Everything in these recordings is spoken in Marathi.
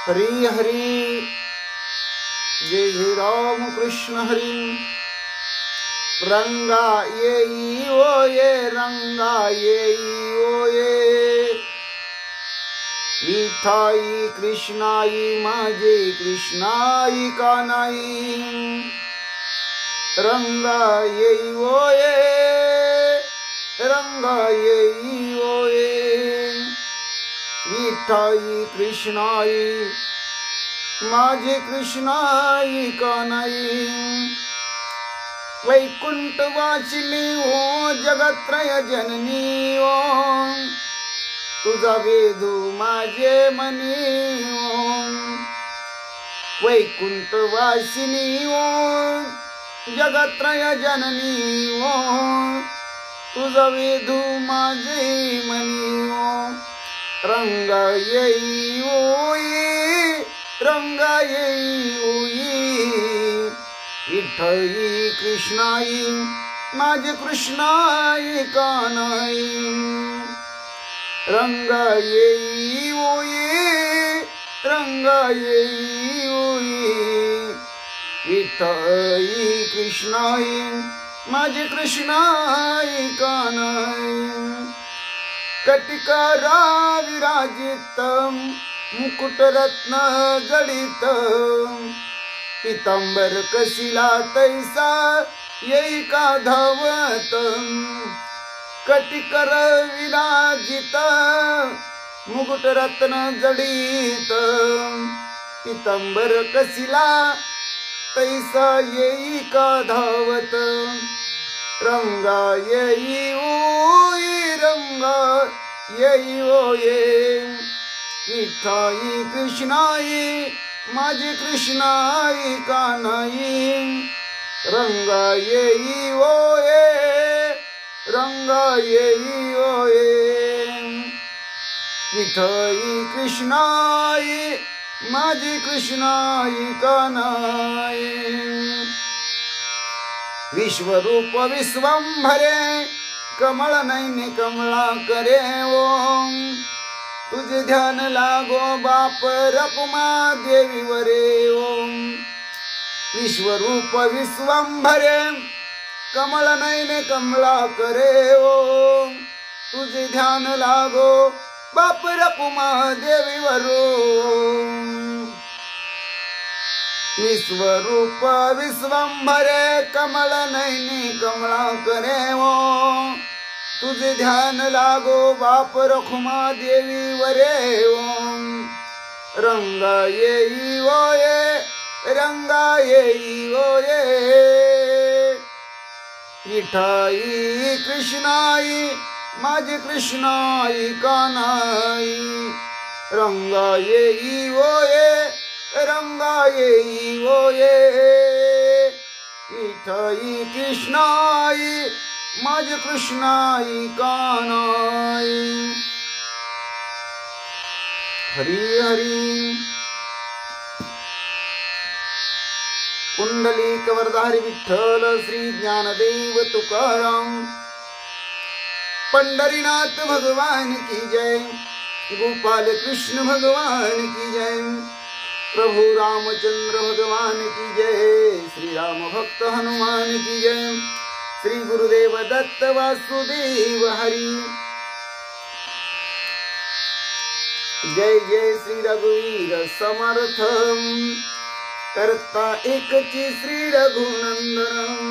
हरी हरी जय जय राम कृष्ण हरी। रंगा येई ओ ये रंगा येई ओ ये विठाई कृष्णाई माझे कृष्णाई कानाई रंगा येई ओ ये रंगा येई ओ ये विठाई कृष्णाई माझे कृष्णाई कानाई वैकुंठ वासिनी ओ जगत्रय जननी ओ तुझा वेदू माझे मनी ओ वैकुंठ वासिनी ओ जगत्रय जननी ओ तुझा वेदू माझे मनी ओ रंगा येई ओई रंगा येई ओई विठ्ठई कृष्णाई माझे कृष्णाई कानाई रंगा येई ओई रंगा येई ओई विठ्ठई कृष्णाई माझे कृष्णाई कानाई कटिकारा विराजित मुकुटरत्न जडित पितांबर कसिला तैसा येई का धावत कटिकर विराजित मुकुटरत्न जडित पितांबर कसिला तैसा येई का धावत रंगा येई ओई रंगा येई ओ ये विठ्ठई कृष्णाई माझे कृष्णाई कानाई रंगा येई ओ ये रंगा येई ओ ये विठ्ठई कृष्णाई माझे कृष्णाई कानाई विश्वरूप विश्वंभरे कमळ नैने कमळा करे ओम तुझे ध्यान लागो बाप रकुमा देवी वरे ओम विश्वरूप विश्वंभरे कमळ नैने कमळा करे ओम तुझे ध्यान लागो बाप रकुमा देवी वरो विश्वरूप विश्वंभरे कमल नैनी कमला करे ओ तुझे ध्यान लागो बाप रखुमा देवी वरे ओम रंगा येई ओ ये रंगा येई ओ ये विठ्ठई कृष्णाई माझे कृष्णाई कानाई रंगा येई ओ ये रंगा येई ओ ये विठ्ठई कृष्णाई माझे कृष्णाई कानाई हरी हरी कुंडलिक वरदारी विठ्ठल श्री ज्ञानदेव तुकाराम पंढरीनाथ भगवान की जय गोपाल कृष्ण भगवान की जय प्रभु रामचंद्र भगवान की जय श्री राम भक्त हनुमान की जय श्री गुरुदेव दत्त वासुदेव हरि जय जय श्री रघुवीर समर्थ करता एकची श्री रघुनंदन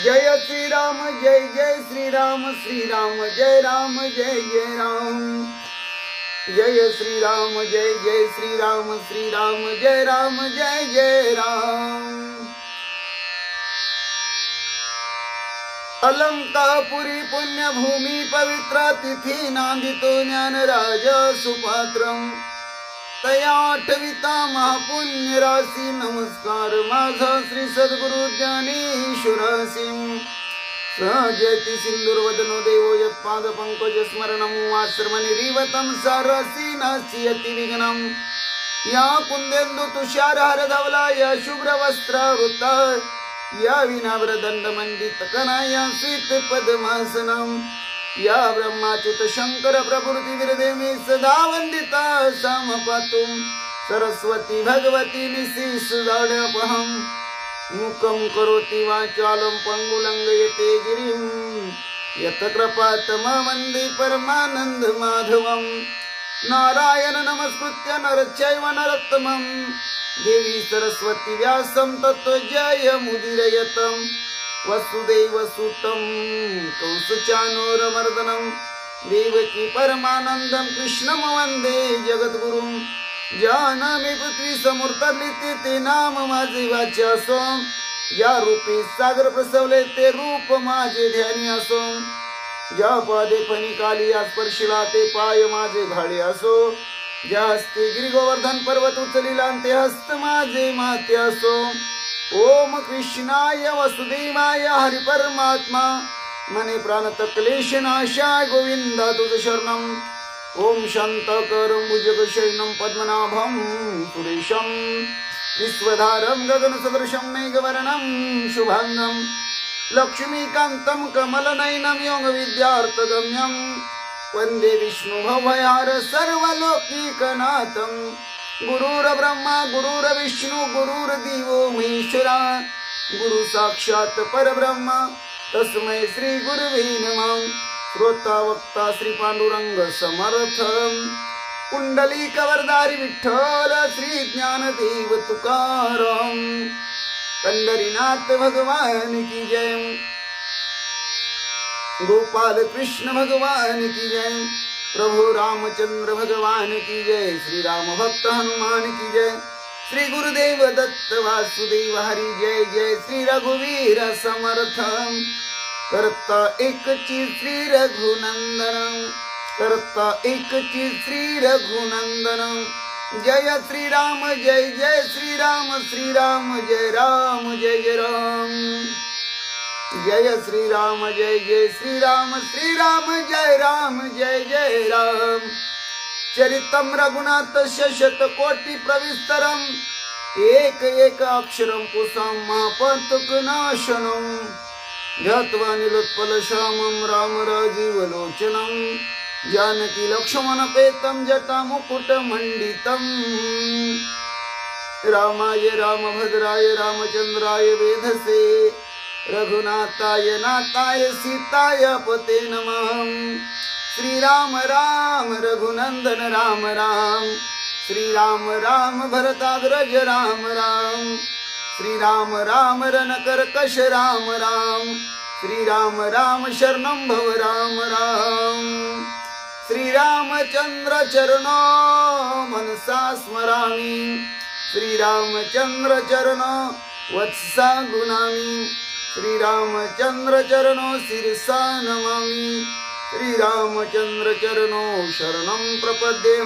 जय श्री राम जय जय श्री राम जय राम जय जय राम जय श्री राम जय जय श्री राम जय राम जय जय राम अलंकापुरी पुण्यभूमी पवित्र तिथी नांदितो ज्ञानराज सुपात्रम तया आठविता महापुण्य राशी नमस्कार माझा श्री सद्गुरु ज्ञानेश्वरासी सहजयति सिंदूरवदनो देवो यत्पाद पंकज स्मरणं आश्रमनिरीवतं सारसी नास्यति विघ्नं या कुंदेन्दु तुषार हर धवला या शुभ्र वस्त्रावृता या विनाव्रदंड मंडित कना या स्वीत पद्मासनं या ब्रह्माच्युत शंकर प्रभृति विरदेमी सदा वंदिता समपातुम सरस्वती भगवती निशिष दाडपहं मुखं करोति वाचालं पंगुलंघयते गिरिं यत कृपातमं वन्दे परमानंद माधवं नारायण नमस्कृत्य नरचैव नरोत्तमं देवी सरस्वती व्यासं ततो जयमुदीरयतं वसुदेवसुतं कंसचाणूरमर्दनं देवकी परमानन्दं कृष्णं वन्दे जगद्गुरुं जानमी पृथ्वी समूर्तरली ते नाम माझे वाचे असो या रूपी सागर प्रसवले ते रूप माझे ध्यानी असो ज्या पादे फणिकाली स्पर्शिला ते पाय माझे भाळे असो ज्या हस्ते गिरी गोवर्धन पर्वत उचलिला ते हस्त माझे माते असो ओम कृष्णाय वसुदेवाय हरि परमात्मा मने प्राणत क्लेश नाशाय गोविंदा तुझ शरणम ओम शांताकारं भुजगशयनं पद्मनाभं सुरेशं विश्वधारं गगनसदृशं मेघवर्णं शुभांगं लक्ष्मीकान्तं कमलनयनं योगविद्यार्थगम्यं वन्दे विष्णुभवहार सर्वलोकैकनाथं गुरुर्ब्रह्मा गुरुर्विष्णु गुरुर्देवो महेश्वरा गुरु साक्षात् परब्रह्म तस्मै श्री गुरवे नमः श्रोता वक्ता श्री पांडुरंग समर्थ कुंडलिक वरदारी विठ्ठल श्री ज्ञानदेव तुकाराम पंढरीनाथ भगवान की जय गोपाल कृष्ण भगवान की जय प्रभु रामचंद्र भगवान की जय श्री राम भक्त हनुमान की जय श्री गुरुदेव दत्त वासुदेव हरि जय जय श्री रघुवीर समर्थ करता एक चीज श्री रघुनंदन करता एक चीज श्री रघुनंदन जय श्री राम जय जय श्री राम जय राम जय जय राम जय श्री राम जय जय श्री राम जय जय राम चरितम रघुनाथ शतकोटि प्रविस्तरम एक एक अक्षरम पुसम महापंतक नाशनम ध्यात्वा निलोत्पल श्यामं राम राजीवलोचनं जानकी लक्ष्मण पेतं जटा मुकुट मंडितं रामाय रामभद्राय रामचंद्राय वेधसे रघुनाथाय नाथाय सीताय पते नमः श्री राम राम रघुनंदन राम राम श्री राम राम भरताग्रज राम राम श्री राम राम रणकर्कश राम राम श्री राम राम शरणं भव राम राम श्री रामचंद्र चरणो मनसा स्मरामि श्री रामचंद्र चरणो वत्सा गुणामि श्री रामचंद्र चरणो शिरसा नमामि श्री रामचंद्र चरणो शरणं प्रपद्ये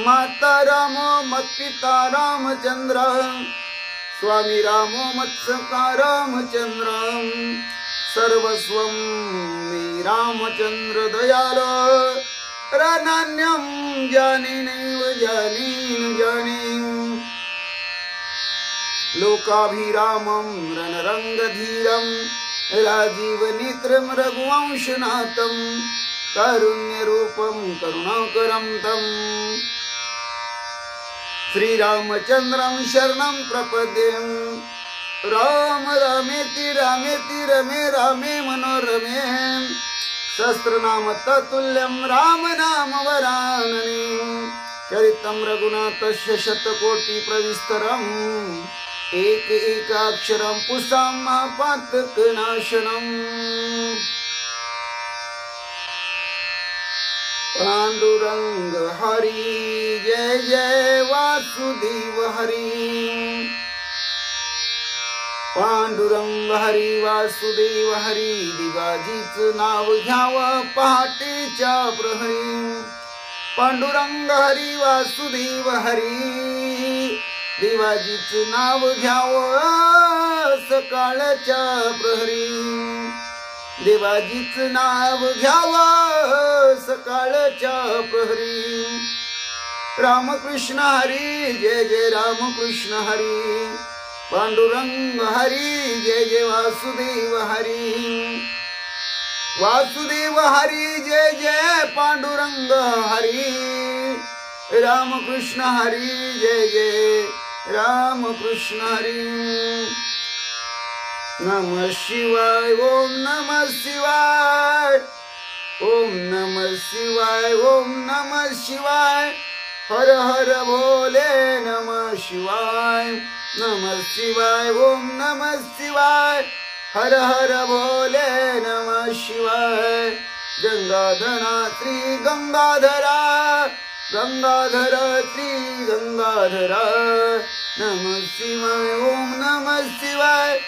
माता रामो मत्पिता रामचंद्र स्वामी रामो मत्सखा रामचंद्र सर्वस्वं मे रामचंद्र दयालो रनान्यं जाने नैव जानेन जाने लोकाभिरामं रणरंगधीरं राजीवनेत्रं रघुवंशनाथं कारुण्यरूपं करुणाकरं तं श्री रामचंद्रं शरणं प्रपद्ये राम रामेति रामेति रमे रामे मनोरमे सहस्रनाम तत्तुल्यं राम नाम वरानने चरितं रघुनाथस्य शतकोटि प्रविस्तरम् एक एकाक्षरं पुसां पातकनाशनम् पांडुरंग हरि जय जय वासुदेव हरि पांडुरंग हरी वासुदेव हरी दिवाजीच नाव घ्यावं पहाटेच्या प्रहरी पांडुरंग हरी वासुदेव हरी देवाजीच नाव घ्यावं सकाळच्या प्रहरी देवाजीच नाव घ्यावं सकाळच्या प्रहरी रामकृष्ण हरी जय जय रामकृष्ण हरी पांडुरंग हरी जय जय वासुदेव हरी वासुदेव हरी जय जय पांडुरंग हरी रामकृष्ण हरी जय जय रामकृष्ण हरी नमः शिवाय ओम नमः शिवाय ओम नमः शिवाय ओम नमः शिवाय हर हर भोले नमः शिवाय नमः शिवाय ओम नमः शिवाय हर हर भोले नमः शिवाय गंगाधरा श्री गंगाधरा गंगाधर श्री गंगाधरा नमः शिवाय ओम नमः शिवाय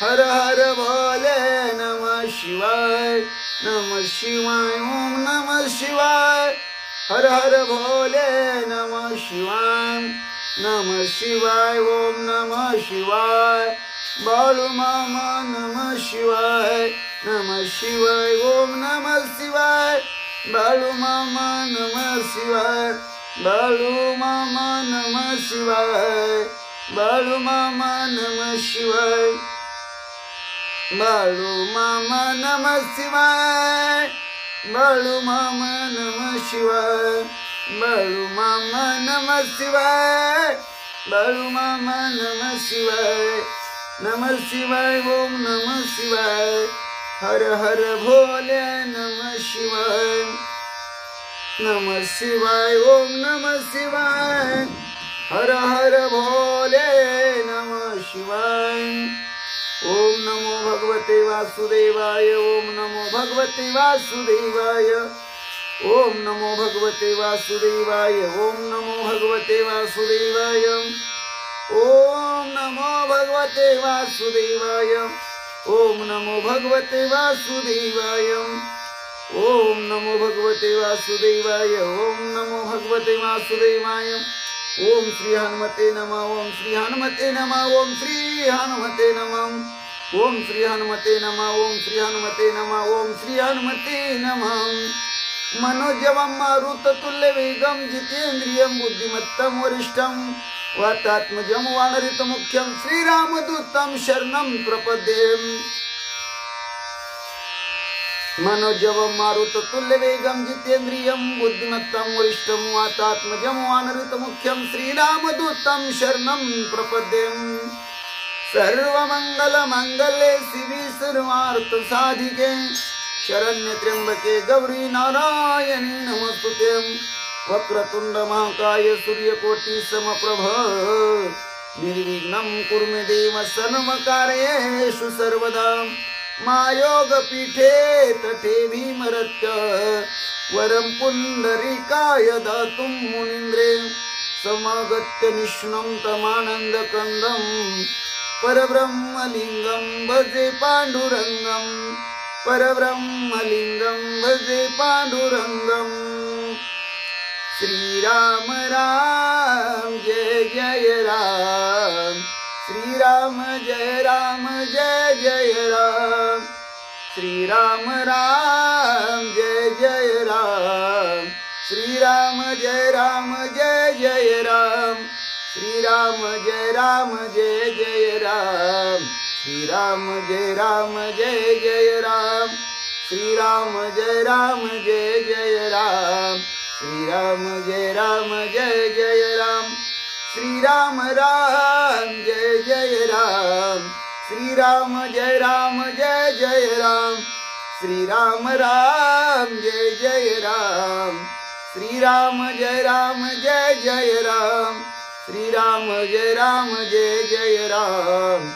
हर हर भोले नमः शिवाय नमः शिवाय ओम नमः शिवाय हर हर भोले नमः शिवाय नमः शिवाय ओम नमः शिवाय बाळू मामा नमः शिवाय नमः शिवाय ओम नमः शिवाय बाळू मामा नमः शिवाय बाळू मामा नमः शिवाय बाळू मामा नमः शिवाय बाळू मामा नमः शिवाय बाळू मामा नमः शिवाय बाळू मामा नमः शिवाय बाळू मामा नमः शिवाय नमः शिवाय ओम नमः शिवाय हर हर भोले नमः शिवाय नमः शिवाय ओम नमः शिवाय हर हर भोले नमः शिवाय ओम नमो भगवते वासुदेवाय ओम नमो भगवते वासुदेवाय ओम नमो भगवते वासुदेवाय ओम नमो भगवते वासुदेवाय ओम नमो भगवते वासुदेवाय ओम नमो भगवते वासुदेवाय ओम नमो भगवते वासुदेवाय ओम नमो भगवते वासुदेवाय ओम श्री हनुमते नमः ओम श्री हनुमते नमः ओम श्री हनुमते नमः ओम श्री हनुमते नमः ओम श्री हनुमते नमः ओम श्री हनुमते नमः मनोजवं मारुततुल्य वेगं जितेन्द्रियं बुद्धिमत्तं वरिष्ठं वातात्मजं वानरयुतमुख्यं श्रीरामदूतं शरणं प्रपद्ये मनोजवं मारुततुल्य वेगं जितेन्द्रियं बुद्धिमत्तं वरिष्ठं वातात्मजं वानरयुतमुख्यं श्रीरामदूतं शरणं प्रपद्ये सर्वमंगलमंगले शिवे सर्वार्थसाधिके शरण्य त्र्यंबके गौरी नारायणी नमस्तुते वक्रतुंड महाकाय सूर्यकोटि समप्रभ निर्विघ्नं कुरु मे देव सर्वकार्येषु सर्वदा मायोग पीठे तटे भीमरत्य वरं पुंडरीकाय दातुं मुनीन्द्रे समागत्य निष्णं तमानन्दकन्दं परब्रह्मलिंगं भजे पांडुरंगं परब्रह्मलिंगं भजे पांडुरंगं श्रीराम राम जय जय राम श्रीराम जय जय राम श्रीराम राम जय राम श्रीराम जय जय राम श्रीराम जय जय राम श्रीराम जय जय राम श्रीराम जय जय राम श्रीराम जय जय राम श्रीराम राम जय जय राम श्रीराम जय जय राम श्रीराम राम जय राम श्रीराम जय जय राम श्रीराम जय जय राम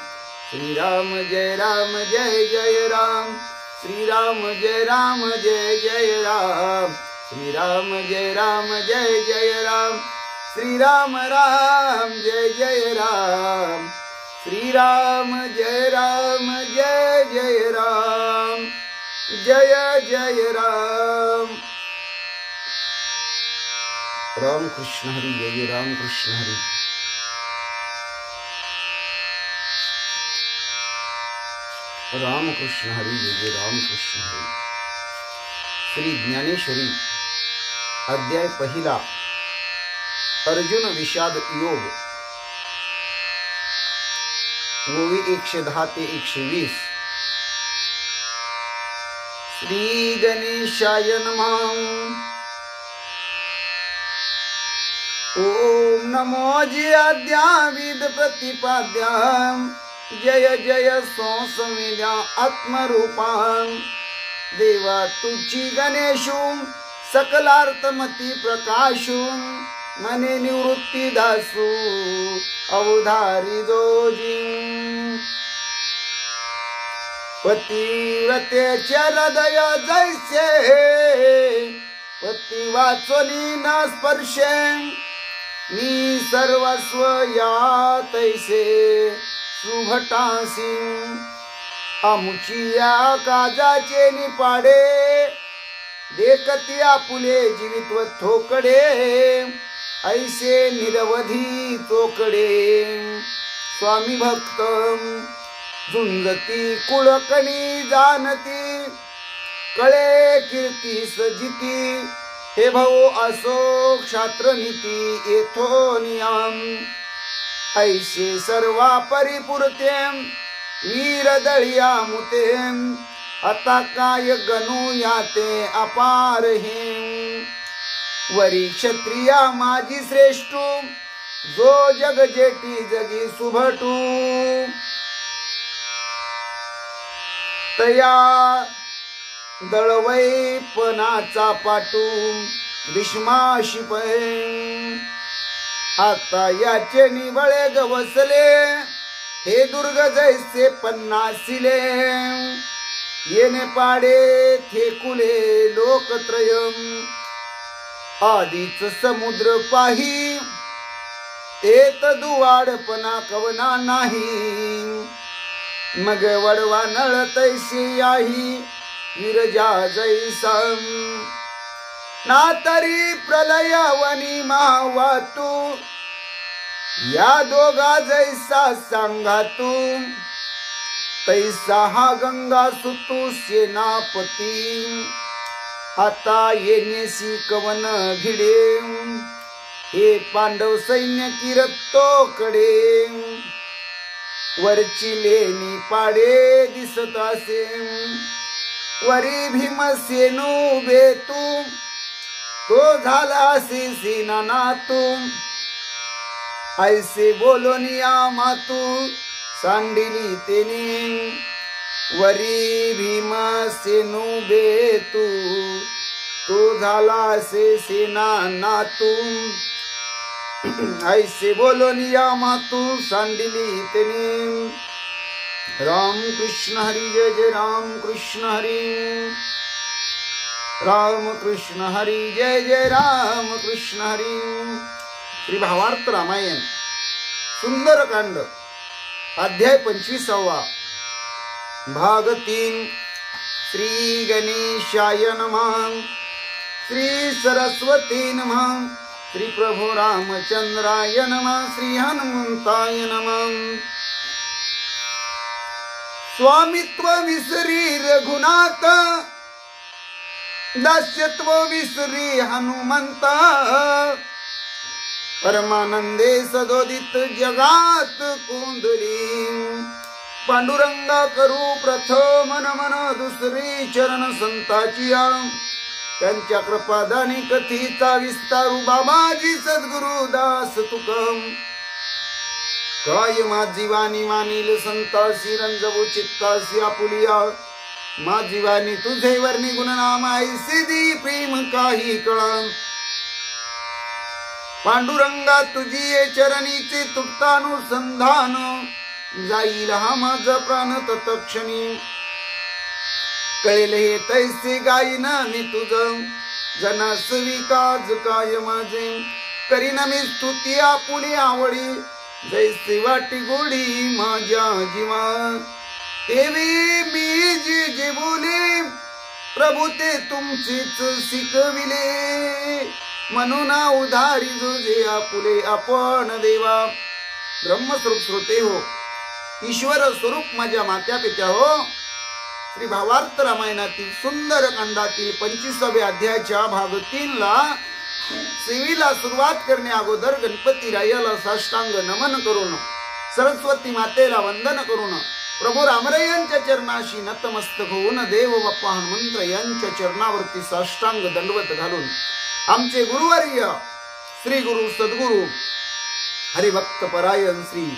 श्रीराम जय जय राम श्रीराम जय जय राम श्रीराम जय जय राम श्रीराम राम जय जय राम श्रीराम जय जय जय राम, जय जय राम. राम कृष्ण हरी, जय जय राम कृष्ण हरी. राम कृष्ण हरी, जय जय राम कृष्ण हरी. श्री ज्ञानेश्वरी अध्याय पहिला, अर्जुन विषाद योग. ओवी 110 ते 120. श्री गणेशाय नमः. ओम नमो ज्ञाद्याविद प्रतिपाद्यां, जय जय संसमिद्या आत्मरूपां. देवा तुझी गणेशु सकलार्थमती प्रकाशु, मने निवृत्ती दासू अवधारी जोजी. पतिव्रतेचे हृदय जैसे, पती वाचोनी न स्पर्शे. मी सर्वस्व या तैसे सुभटासी. आमुची या काजाचे निपाडे, देखती आपुले जीवित्व थोकडे. ऐसे निरवधी चोकडे. स्वामी भक्त झुंजती कुळकणी जाणती, कळे कीर्ती सजिती. हे भाऊ असो क्षात्रनीती येथो नियम. ऐसे सर्वा परिपुरते वीर दळिया मुते. आता काय गणू याते अपार हे. वरी क्षत्रिया माझी श्रेष्ठू, जो जग जेटी जगी सुभटू. तया दळवैपणाचा पाटू भीष्माशी पै. आता याचे निवळे गवसले, हे दुर्ग जैसे 50 येणे पाडे थेकुले लोकत्रयम. आधीच समुद्र पाही, तेत दुवाडपणा कवना नाही. मग वडवा नळ तैसे याही, विरजा जैसा. ना तरी प्रलय वनी महावातू, या दोघा जैसा सांगा तू. तैसा हा गंगा सुतू सेनापती. आता येण्यासी कवन भिडे, हे पांडव सैन्य किरतोकडे. वरची लेणी पाडे दिसत असे, वरी भीमसेन उभे तू. तो झाला असे सेनानातू. ऐसे बोलोनिया मातू सांडिली तेने. वरी भीमसेन उभे तू. तो झाला असे सेनानातू. ऐसे बोलोनिया मातू सांडिली तेने. राम कृष्ण हरी, जय जय राम कृष्ण हरी. राम कृष्ण हरी, जय जय राम कृष्ण हरी. श्री भावार्थ रामायण सुंदरकांड अध्याय 25. भाग 3. श्री गणेशाय नमः. श्री सरस्वती नमः. श्री प्रभु रामचंद्राय नमः. श्री हनुमंताय नमः. स्वामित्व विसरी रघुनाथ, दास्यत्व विसरी हनुमंत. परमानंदे सदोदित जगात कोंदली. पांडुरंगा करू प्रथम नमन, दुसरी चरण संताची. त्यांच्या कृपादानी कथीचा विस्तारू, बाबाजी सद्गुरु दास तुकम. काय माझी वाणी मानिल संतासी, रंजवू चित्तासी आपुलिया. माझी वाणी तुझे वर्णी गुणनाम, ऐसे दी प्रेम काही कळम. पांडुरंगा तुझी चरणीचे तुक्तानुसंधान, जाईल हा माझा प्राण तत्क्षणी. कळेल हे तैसे गाईन मी तुझ, जनास विकाज काय माझे. करीन मी स्तुती आपुली आवडी, जैसे वाटी गोडी माझ्या जीवा, तेवी मी जी जे बोले प्रभू ते तुमचेच शिकविले, म्हणून उधारी जो जे आपुले आपण देवा. ब्रह्मस्वरूप श्रोते हो, ईश्वर स्वरूप माझ्या मात्या पित्या हो, श्री भावार्थ रामायणातील सुंदर कांडातील 25व्या अध्यायाच्या भाग 3 ला सेवेला सुरुवात करण्या अगोदर गणपती रायाला साष्टांग नमन करून, सरस्वती मातेला वंदन करून, प्रभू रामरायांच्या चरणाशी नतमस्तक होऊन, देव बाप्पा हनुमंत यांच्या चरणावरती साष्टांग दंडवत घालून, आमचे गुरुवर्य श्री गुरु सद्गुरु हरिभक्त परायण श्री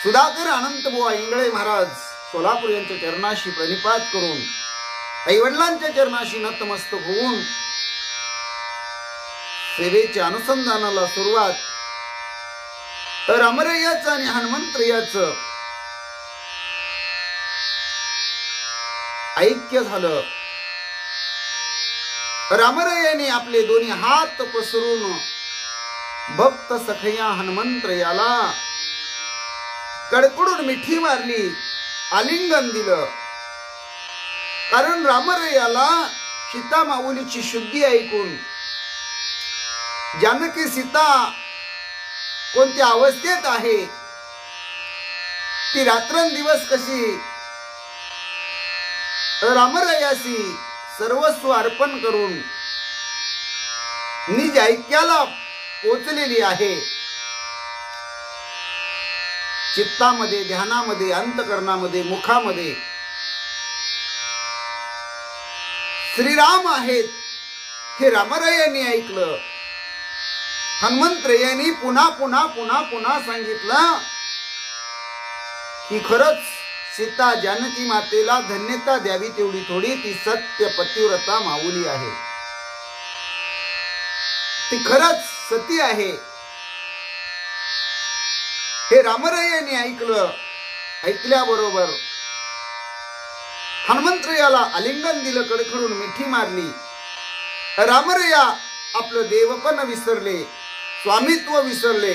सुधाकर अनंतबुवा इंगळे महाराज सोलापूर यांच्या चरणाशी प्रणिपात करून, आईवडिलांच्या चरणाशी नतमस्तक होऊन सेवेच्या अनुसंधानाला सुरुवात. तर रामरायाचं आणि हनुमंतरायाचं ऐक्य झालं. रामरायाने आपले दोन्ही हात पसरून भक्त सखया हनुमंतरायाला कडकडून मिठी मारली, आलिंगन दिलं. कारण रामरायाला सीता माऊलीची शुद्धी ऐकून, जानकी सीता कोणत्या अवस्थेत आहे, ती रात्रंदिवस कशी रामरायासी सर्वस्व अर्पण करून निज ऐक्याला पोचलेली आहे, चित्तामध्ये, ध्यानामध्ये, अंतकरणामध्ये, मुखामध्ये श्रीराम आहेत हे रामरायांनी ऐकलं. हनुमंतरायांनी पुन्हा पुन्हा पुन्हा पुन्हा सांगितलं की खरंच सीता जानकी मातेला धन्यता द्यावी तेवढी थोडी, ती सत्य पतिव्रता माऊली आहे, ती खरंच सती आहे. हे रामरायांनी ऐकलं. ऐकल्याबरोबर हनुमंतरायाला आलिंगन दिलं, कडकडून मिठी मारली. रामराया आपलं देवपण विसरले, स्वामित्व विसरले,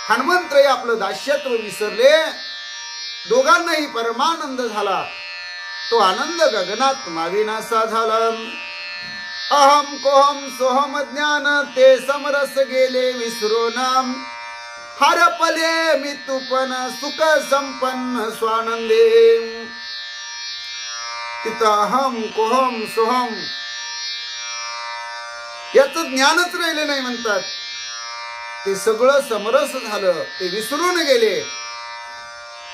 हनुमंतराया आपलं दास्यत्व विसरले. दोघांनाही परमानंद झाला. तो आनंद गगनात माविनासा झाला. अहम कोहम सोहम ज्ञान ते समरस गेले विसरून, हरपले मी तुपन सुख संपन्न स्वानंदे. तिथं अहम कोहम सोहम याचं ज्ञानच राहिले नाही म्हणतात. ते सगळं समरस झालं, ते विसरून गेले.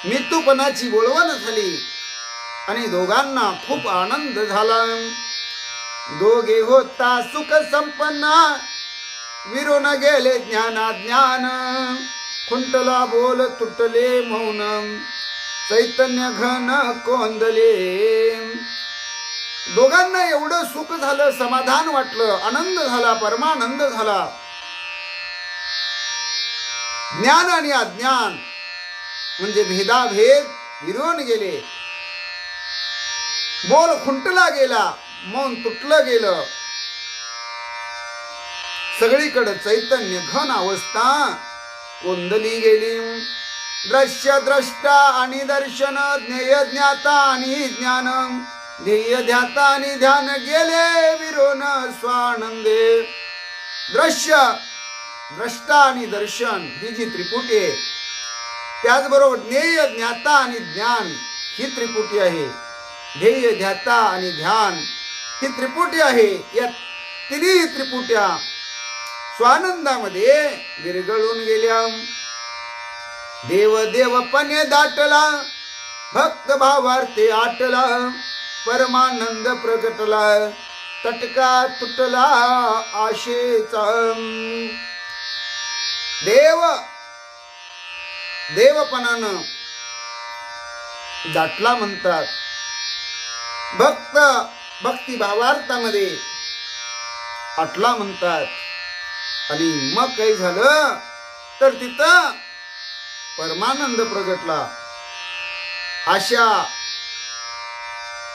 मृत्यूपणाची बोलवण झाली आणि दोघांना खूप आनंद झाला. दोघे होता सुख संपन्न, विरून गेले ज्ञानाज्ञान. खुंटला बोल तुटले मौन, चैतन्य घन कोंदले. दोघांना एवढं सुख झालं, समाधान वाटलं, आनंद झाला, परमानंद झाला. ज्ञान आणि अज्ञान म्हणजे भेदाभेद विरून गेले. बोल खुंटला गेला, मौन तुटलं गेलं. सगळीकडे चैतन्य घन अवस्था कोंदली गेली. दृश्य द्रष्टा आणि दर्शन, ज्ञेय ज्ञाता आणि ज्ञान, ध्येय ध्याता आणि ध्यान गेले विरून स्वानंदे. दृश्य, द्रष्टा आणि दर्शन ही जी त्रिपुटी आहे, त्याचबरोबर ज्ञेय ज्ञाता आणि ज्ञान ही त्रिपुटी आहे. ध्येय ध्याता आणि ध्यान ही त्रिपुटी आहे. या तिन्ही त्रिपुट्या स्वानंदामध्ये विरघळून गेल्या. देव देवपणे दाटला, भक्त भावार्थे आटला, परमानंद प्रगटला, तटका तुटला आशेचा. देव देवपणानं दाटला म्हणतात. भक्त भक्ती भावार्थामध्ये आटला म्हणतात. आणि मग काही झालं तर तिथं परमानंद प्रगटला. आशा,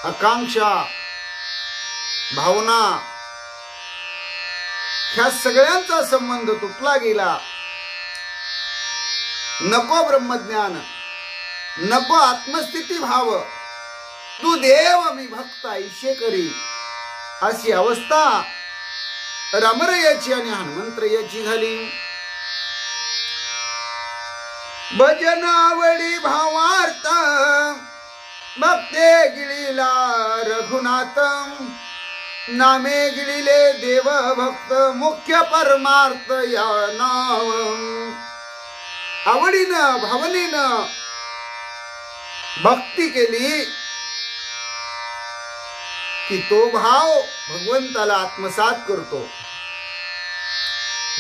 आकांक्षा, भावना ह्या सगळ्यांचा संबंध तुटला गेला. नको ब्रह्मज्ञान, नको आत्मस्थिती भाव, तू देव मी भक्त ऐशे करी, अशी अवस्था रामरयाची आणि हनुमंतरयाची झाली. भजनावळी भावार्थ भक्ते गिळिला रघुनाथ, नामे गिळिले देव भक्त, मुख्य परमार्थ या नाव. आवडीनं भावनेनं भक्ती केली की तो भाव भगवंताला आत्मसात करतो.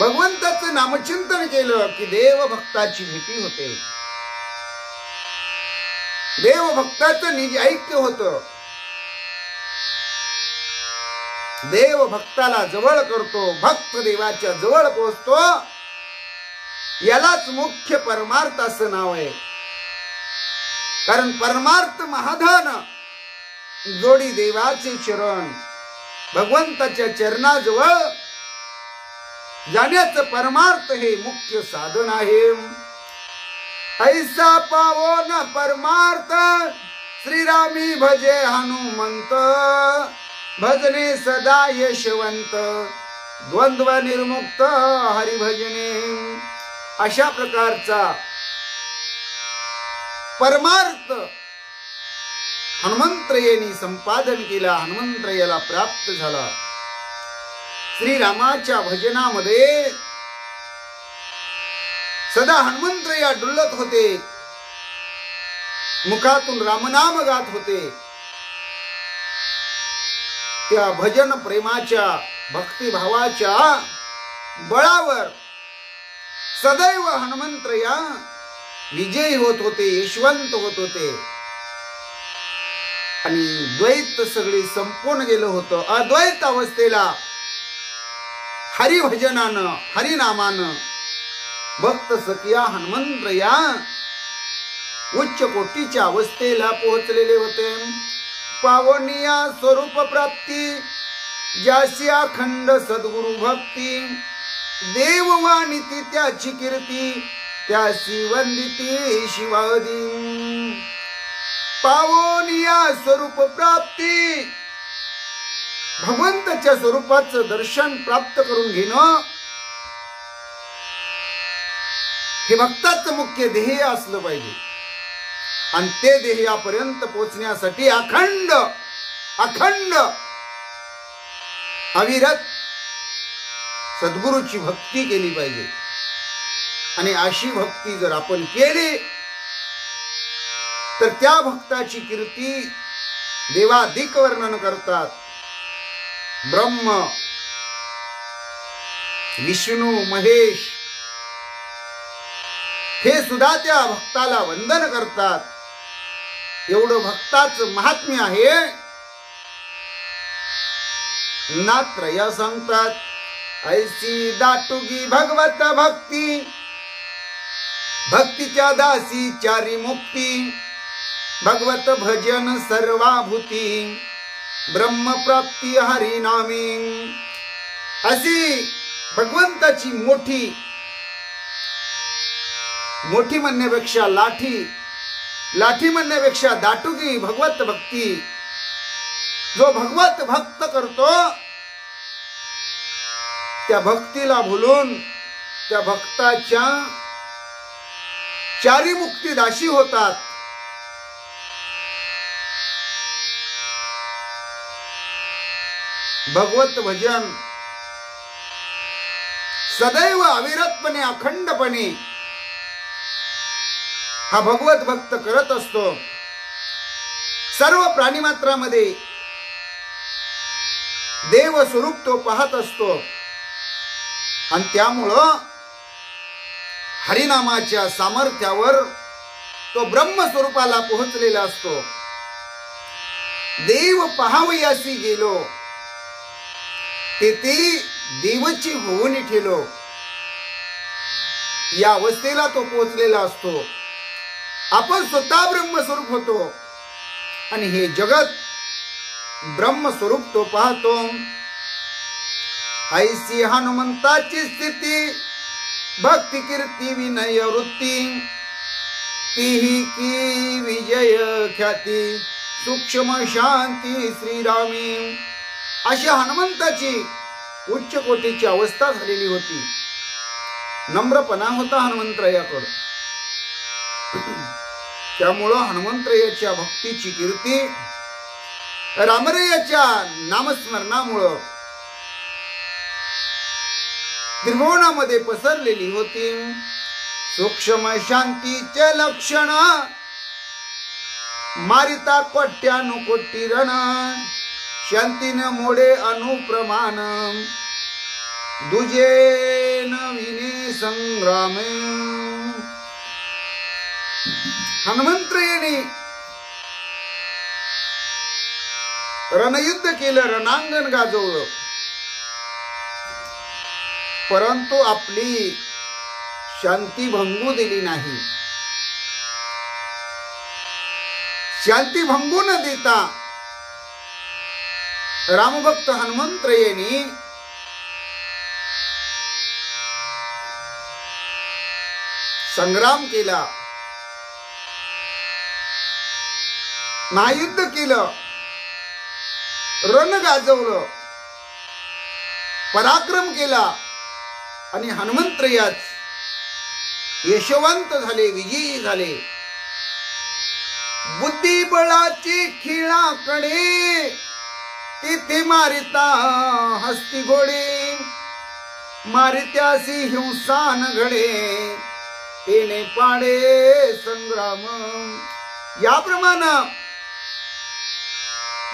भगवंताचं नामचिंतन केलं की देव भक्ताची भेटी होते, देव भक्ताचं निज ऐक्य होतं, देव भक्ताला जवळ करतो, भक्त देवाच्या जवळ पोहोचतो. यालाच मुख्य परमार्थ असं नाव आहे. कारण परमार्थ महाधन, जोडी देवाचे चरण, भगवंताच्या चरणाजवळ जाण्याचं परमार्थ हे मुख्य साधन आहे. ऐसा पावो न परमार्थ, श्रीरामी भजे हनुमंत, भजने सदा यशवंत, द्वंद्व निर्मुक्त हरिभजने. अशा प्रकारचा परमार्थ हनुमंतरायांनी संपादन केला, हनुमंतरायाला प्राप्त झाला. श्रीरामाच्या भजनामध्ये सदा हनुमंतराया डुलत होते, मुखातून रामनाम गात होते. त्या भजन प्रेमाच्या भक्तिभावाच्या बळावर सदैव हनुमंतराया विजयी होत होते, यशवंत होत होते. आणि द्वैत सगळी संपून गेलं होतं. अद्वैत अवस्थेला हरिभजनानं, हरिनामानं भक्त सखिया हनुमंतराया उच्च कोटीच्या अवस्थेला पोहोचलेले होते. पावनिया स्वरूप प्राप्ती, ज्यासी अखंड सद्गुरु भक्ती, देववाणीती त्याची कीर्ती, त्यासी वंदिती शिवादी. पावनिया स्वरूप प्राप्ती, भगवंताच्या स्वरूपाचं दर्शन प्राप्त करून घेणं हे भक्ताचं मुख्य ध्येय असलं पाहिजे. आणि ते ध्येयापर्यंत पोचण्यासाठी अखंड अखंड अविरत सद्गुरूची भक्ती केली पाहिजे. आणि अशी भक्ती जर आपण केली तर त्या भक्ताची कीर्ती देवाधिक वर्णन करतात. ब्रह्म, विष्णू, महेश हे सुद्धा त्या भक्ताला वंदन करतात. एवढं भक्ताचं महात्म्य आहे. नात्रया सांगतात, ऐसी दाटुगी भगवत भक्ती, भक्तीच्या दासी चारी मुक्ती, भगवत भजन सर्वाभूती, ब्रह्मप्राप्ती हरिनामी. अशी भगवंताची मोठी मोठी म्हणण्यापेक्षा लाठी म्हणण्यापेक्षा दाटुगी भगवत भक्ती. जो भगवत भक्त करतो त्या भक्तीला भुलून त्या भक्ताच्या चारी मुक्ती दाशी होतात. भगवत भजन सदैव अविरतपणे अखंडपणे हा भगवत भक्त करत असतो. सर्व प्राणीमात्रामध्ये देव स्वरूप तो पाहत असतो. आणि त्यामुळं हरिनामाच्या सामर्थ्यावर तो ब्रह्म स्वरूपाला पोहोचलेला असतो. देव पाहावयासी गेलो, तेथे देवची होऊन ठेलो, या अवस्थेला तो पोहोचलेला असतो. आपण स्वतः ब्रह्मस्वरूप होतो आणि हे जगत ब्रह्मस्वरूप तो पाहतो. ऐसी हनुमंताची स्थिती भक्ती कीर्ती विनय वृत्ती तीही की विजय ख्याती सूक्ष्म शांती श्रीरामी. अशा हनुमंताची उच्च कोटीची अवस्था झालेली होती. नम्रपणा होता हनुमंतरायाकडे. त्यामुळं हनुमंतरायाच्या भक्तीची कीर्ती रामरायाच्या नामस्मरणामुळं त्रिभुवनामध्ये पसरलेली होती. सूक्ष्म शांतीचे लक्षण मारिता कोट्यानुकोटी रण शांतीन मोडे अनुप्रमाण दुजे नविने संग्राम. हनुमंतरायाने रणयुद्ध केलं, रणांगण गाजवलं, परंतु आपली शांती भंगू दिली नाही. शांती भंगू न देता रामभक्त हनुमंतरायाने संग्राम केला, महायुद्ध केलं, रण गाजवलं, पराक्रम केला आणि हनुमंतरायाच यशवंत झाले, विजयी झाले. बुद्धिबळाची खिळाकडे तिथे मारिता हस्ती घोडे मारित्यासी हिंसान घडे तेने पाडे संग्राम. याप्रमाणे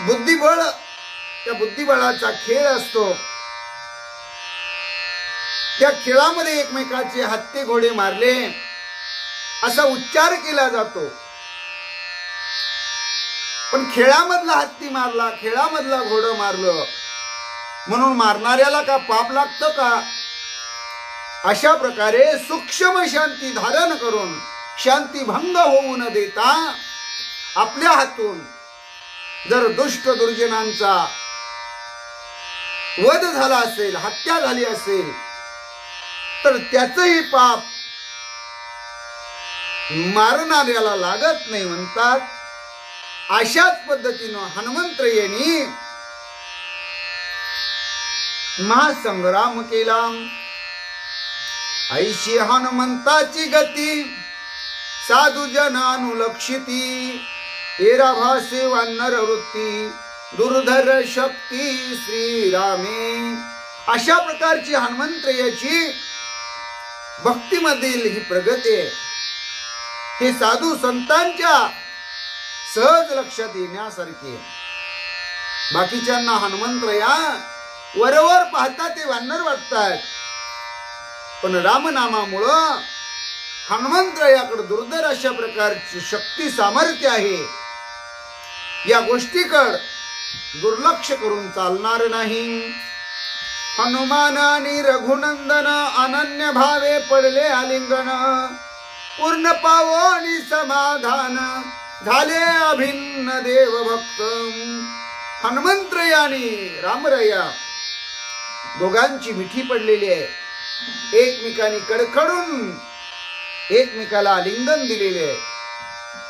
बुद्धिबळ, त्या बुद्धिबळाचा खेळ असतो. त्या खेळामध्ये एकमेकाचे हत्ती घोडे मारले असा उच्चार केला जातो. पण खेळामधला हत्ती मारला, खेळामधला घोडं मारलं म्हणून मारणाऱ्याला का पाप लागतं का? अशा प्रकारे सूक्ष्म शांती धारण करून शांती भंग होऊ न देता आपल्या हातून जर दुष्ट दुर्जनांचा वध झाला असेल, हत्या झाली असेल, तर त्याचंही पाप मारणाऱ्याला लागत नाही म्हणतात. अशाच पद्धतीनं हनुमंतरायाने महासंग्राम केला. ऐशी हनुमंताची गती साधू जनानुलक्षिती तेरा भासे वानर वृत्ती दुर्धर शक्ती श्रीरामे. अशा प्रकारची हनुमंतरायाची भक्तीमधील ही प्रगती आहे. हे साधू संतांच्या सहज लक्षात येण्यासारखे. बाकीच्यांना हनुमंतराया वरवर पाहता ते वानर वाटतात, पण रामनामामुळं हनुमंतरायाकडे दुर्धर अशा प्रकारची शक्ती सामर्थ्य आहे. या गोष्टीकडे दुर्लक्ष करून चालणार नाही. हनुमान आणि रघुनंदन अनन्य भावे पडले आलिंगन पूर्ण पावोनी समाधान झाले अभिन्न देव भक्त. हनुमंतरायाने रामराया दोघांची मिठी पडलेली आहे. एकमेकांनी कडकडून एकमेकाला आलिंगन दिलेले आहे.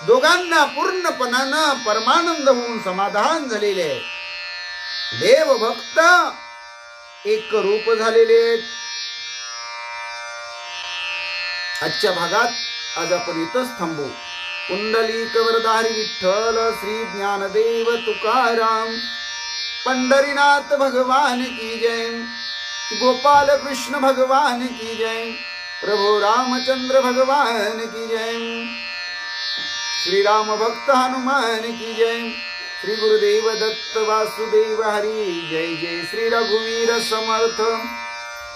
दोघांना पूर्णपणानं परमानंद होऊन समाधान झालेले आहे. देव भक्त एक रूप झालेले आहेत. आजच्या भागात आज आपण इथंच थांबू. कुंडलिक वरदारी विठ्ठल श्री ज्ञानदेव तुकाराम पंढरीनाथ भगवान की जय. गोपाल कृष्ण भगवान की जय. प्रभु रामचंद्र भगवान की जय. श्री राम भक्त हनुमान की जय. श्री गुरुदेव दत्त वासुदेव हरी जय जय. श्री रघुवीर समर्थ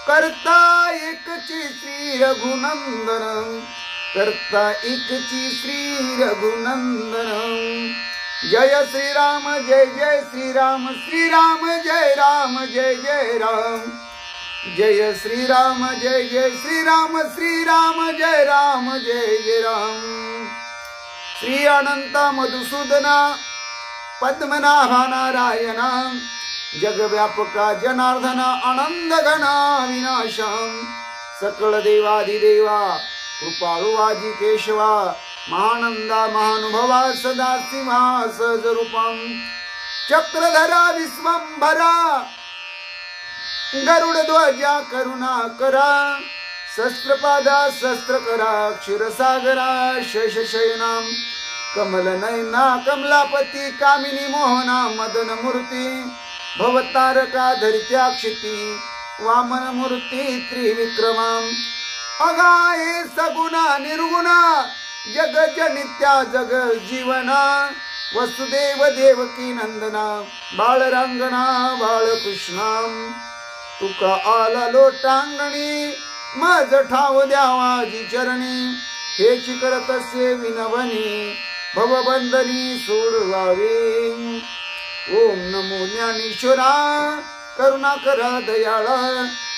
करता एकची श्री रघुनंदन करता एकची श्री रघुनंदन. जय श्री राम जय जय श्री राम. श्री राम जय राम जय जय राम. जय श्री राम जय जय श्री राम. श्री राम जय राम जय जय राम. श्री अनंता मधुसूदना पद्मनाभा नारायणा जगव्यापका जनार्दना आनंद घना विनाशम सकळ देवाधिदेवा कृपाळू आजी केशवा महानंदा महानुभवा सदा सिंहा सहज रूपम चक्रधरा विश्वंभरा गरुड ध्वजा करुणा करा शस्त्रपादा शस्त्रकरा क्षीरसागरा शशशयना कमल नयना कमलापती कामिनी मोहना मदन मूर्ती भवतारका धरित्या क्षिती वामन मूर्ती त्रिविक्रमा अगाये सगुणा निर्गुणा जग जनित्या जग जीवना वसुदेव देवकी नंदना बाळरांगणा बाळकृष्णा तुका आला लोटांगणी माझ ठाव द्यावाजी चरणी हे चिकरत असे विनवनी भवबंधनी सोडवावे ओम नमो ज्ञानेश्वरा करुणा करा दयाळा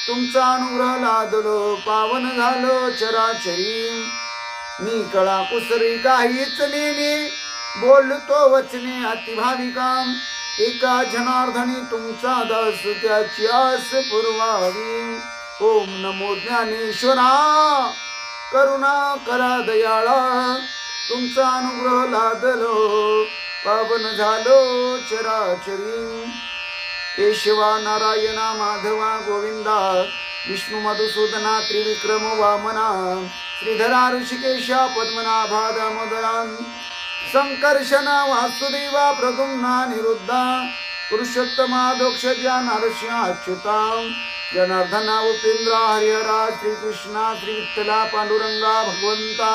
तुमचा अनुग्रह लादलो पावन झालो चराचरी मी कळा कुसरी काहीच नेने बोलतो वचने अतिभाविका एका जनार्दनी तुमचा दास त्याची आस पुरवावी ओम नमो ज्ञानेश्वरा करुणा करा दयाळा तुमचा अनुग्रह लादलो पावन झालो चराचरी केशवा नारायणा माधवा गोविंदा विष्णू मधुसूदना त्रिविक्रम वामना श्रीधरा ऋषिकेशा पद्मनाभा दामोदरा संकर्षणा वासुदेवा प्रद्युम्ना निरुद्धा पुरुषोत्तमा दोक्षजा नरसिंह अच्युता जनार्दना उपेंद्रा हरिहरा श्रीकृष्णा श्री विठ्ठला पांडुरंगा भगवंता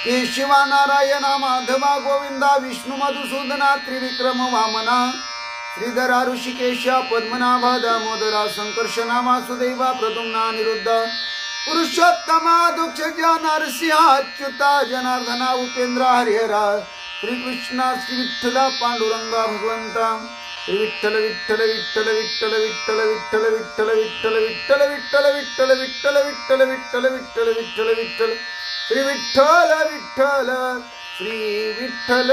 केशवा नारायणा माधवा गोविंदा विष्णू मधुसूदना त्रिविक्रम वामना श्रीधरा ऋषिकेशा पद्मनाभा दामोदरा संकर्षणा वासुदेवा प्रद्युम्ना निरुद्धा पुरुषोत्तमा दोक्षजा नरसिंह अच्युता जनार्दना उपेंद्रा हरिहरा श्रीकृष्णा श्री विठ्ठला पांडुरंगा भगवंता श्री विठ्ठल विठ्ठल विठ्ठल विठ्ठल विठ्ठल विठ्ठल विठ्ठल विठ्ठल विठ्ठल विठ्ठल विठ्ठल विठ्ठल विठ्ठल विठ्ठल विठ्ठल विठ्ठल श्री विठ्ठल विठ्ठल श्री विठ्ठल